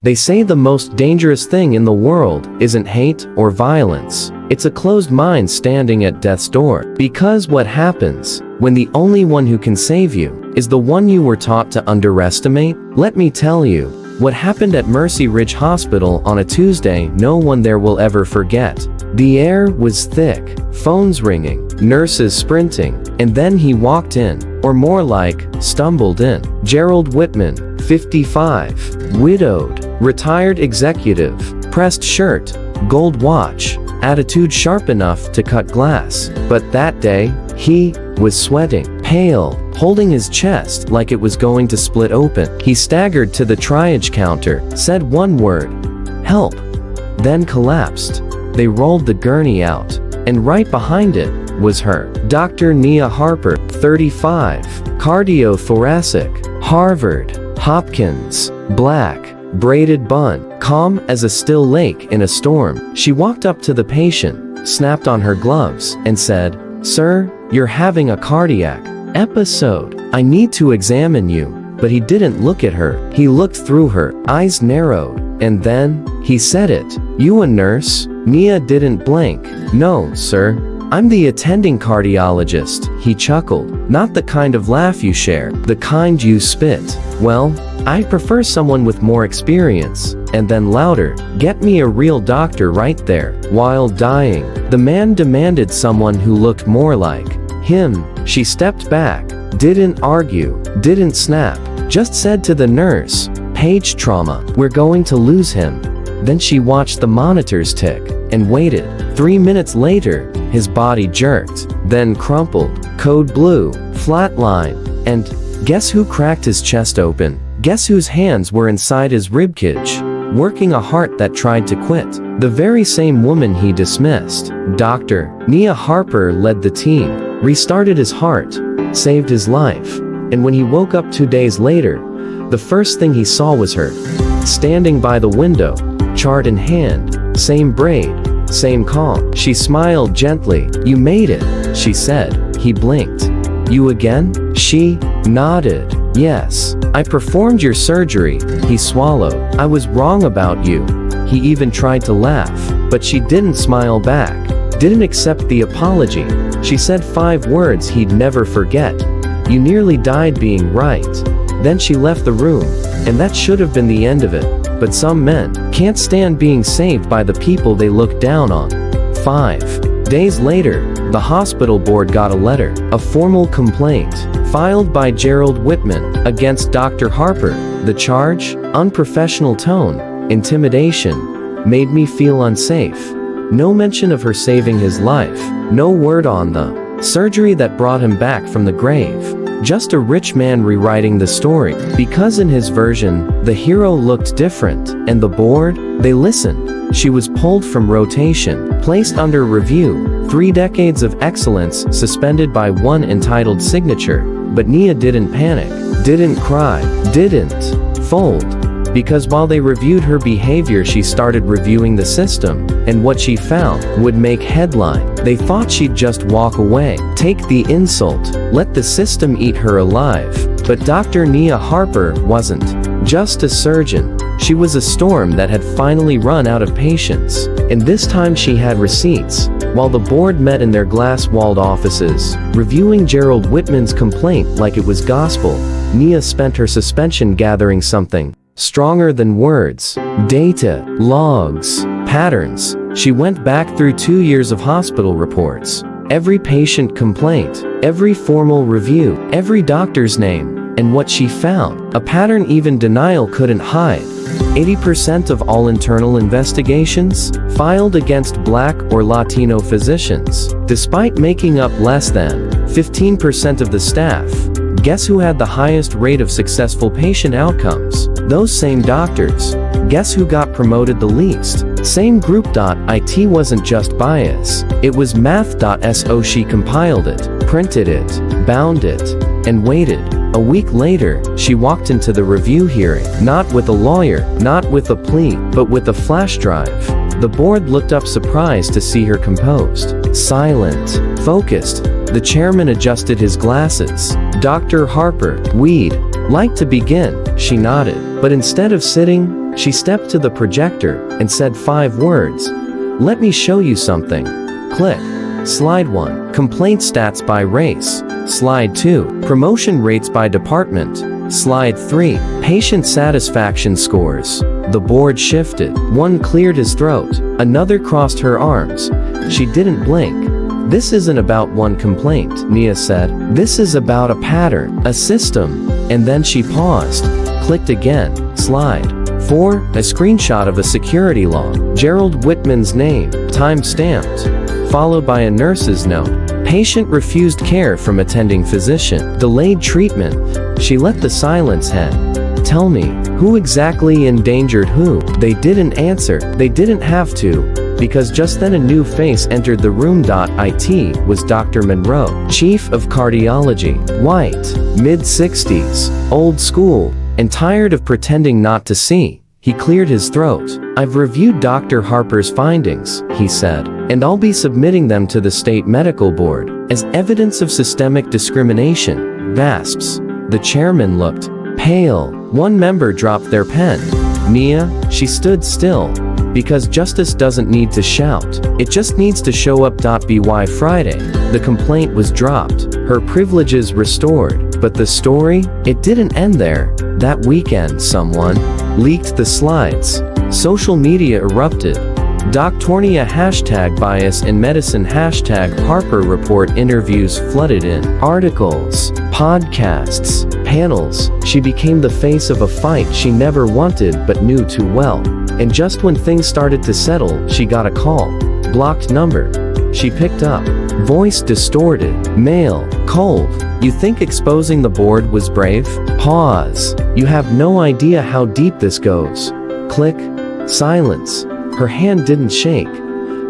They say the most dangerous thing in the world isn't hate or violence. It's a closed mind standing at death's door. Because what happens when the only one who can save you is the one you were taught to underestimate? Let me tell you what happened at Mercy Ridge Hospital on a Tuesday no one there will ever forget. The air was thick, phones ringing, nurses sprinting, and then he walked in, or more like, stumbled in. Gerald Whitman, 55, widowed, retired executive, pressed shirt, gold watch, attitude sharp enough to cut glass. But that day, he was sweating, pale, holding his chest like it was going to split open. He staggered to the triage counter, said one word, "Help," then collapsed. They rolled the gurney out, and right behind it was her. Dr. Nia Harper, 35, cardiothoracic, Harvard, Hopkins, black, braided bun, calm as a still lake in a storm. She walked up to the patient, snapped on her gloves, and said, "Sir, you're having a cardiac episode. I need to examine you." But he didn't look at her. He looked through her, eyes narrowed, and then he said it. "You a nurse?" Nia didn't blink. "No, sir. I'm the attending cardiologist," he chuckled. "Not the kind of laugh you share, the kind you spit. Well, I prefer someone with more experience." And then louder, "Get me a real doctor right there." While dying, the man demanded someone who looked more like him. She stepped back, didn't argue, didn't snap, just said to the nurse, "Page trauma. We're going to lose him." Then she watched the monitors tick and waited. 3 minutes later, his body jerked, then crumpled, code blue, flatline, and guess who cracked his chest open? Guess whose hands were inside his ribcage, working a heart that tried to quit? The very same woman he dismissed. Dr. Nia Harper led the team, restarted his heart, saved his life, and when he woke up 2 days later, the first thing he saw was her, standing by the window, chart in hand, same braid, same calm. She smiled gently. "You made it," she said. He blinked. "You again?" She nodded. "Yes. I performed your surgery." He swallowed. "I was wrong about you." He even tried to laugh, but she didn't smile back, didn't accept the apology. She said 5 words he'd never forget. "You nearly died being right." Then she left the room, and that should have been the end of it. But some men can't stand being saved by the people they look down on. 5 days later, the hospital board got a letter, a formal complaint, filed by Gerald Whitman against Dr. Harper. The charge? Unprofessional tone, intimidation, made me feel unsafe. No mention of her saving his life, no word on the surgery that brought him back from the grave. Just a rich man rewriting the story. Because in his version, the hero looked different, and the board, they listened. She was pulled from rotation, placed under review, 3 decades of excellence suspended by one entitled signature. But Nia didn't panic, didn't cry, didn't fold. Because while they reviewed her behavior, she started reviewing the system, and what she found would make headline. They thought she'd just walk away, take the insult, let the system eat her alive. But Dr. Nia Harper wasn't just a surgeon. She was a storm that had finally run out of patience. And this time she had receipts. While the board met in their glass-walled offices, reviewing Gerald Whitman's complaint like it was gospel, Nia spent her suspension gathering something stronger than words. Data, logs, patterns. She went back through 2 years of hospital reports, every patient complaint, every formal review, every doctor's name, and what she found, a pattern even denial couldn't hide. 80% of all internal investigations filed against Black or Latino physicians, despite making up less than 15% of the staff. Guess who had the highest rate of successful patient outcomes? Those same doctors. Guess who got promoted the least? Same group. It wasn't just bias, it was math.so. She compiled it, printed it, bound it, and waited. A week later, she walked into the review hearing, not with a lawyer, not with a plea, but with a flash drive. The board looked up surprised to see her composed, silent, focused. The chairman adjusted his glasses. "Dr. Harper, we'd like to begin." She nodded, but instead of sitting, She stepped to the projector and said 5 words. "Let me show you something." Click. Slide 1. Complaint stats by race. Slide 2. Promotion rates by department. Slide 3. Patient satisfaction scores. The board shifted. One cleared his throat. Another crossed her arms. She didn't blink. "This isn't about one complaint," Nia said. "This is about a pattern, a system." And then she paused. Clicked again. Slide 4. A screenshot of a security log. Gerald Whitman's name, time-stamped, followed by a nurse's note. Patient refused care from attending physician. Delayed treatment. She let the silence hang. "Tell me, who exactly endangered who?" They didn't answer. They didn't have to. Because just then a new face entered the room. It was Dr. Monroe, chief of cardiology, white, mid-60s, old school, and tired of pretending not to see. He cleared his throat. "I've reviewed Dr. Harper's findings," he said, "and I'll be submitting them to the state medical board as evidence of systemic discrimination." Gasps. The chairman looked pale. One member dropped their pen. "Nia," she stood still. "Because justice doesn't need to shout. It just needs to show up. By Friday, the complaint was dropped, her privileges restored. But the story? It didn't end there. That weekend, someone leaked the slides. Social media erupted. Doctornia #bias in medicine #Harper report interviews flooded in. Articles, podcasts, panels. She became the face of a fight she never wanted but knew too well. And just when things started to settle, she got a call. Blocked number. She picked up. Voice distorted. Male. Cold. "You think exposing the board was brave?" Pause. "You have no idea how deep this goes." Click. Silence. Her hand didn't shake.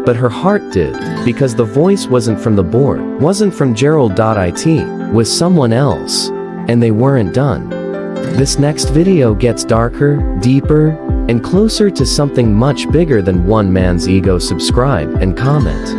But her heart did. Because the voice wasn't from the board. Wasn't from Gerald. It was someone else. And they weren't done. This next video gets darker, deeper, and closer to something much bigger than one man's ego. Subscribe and comment.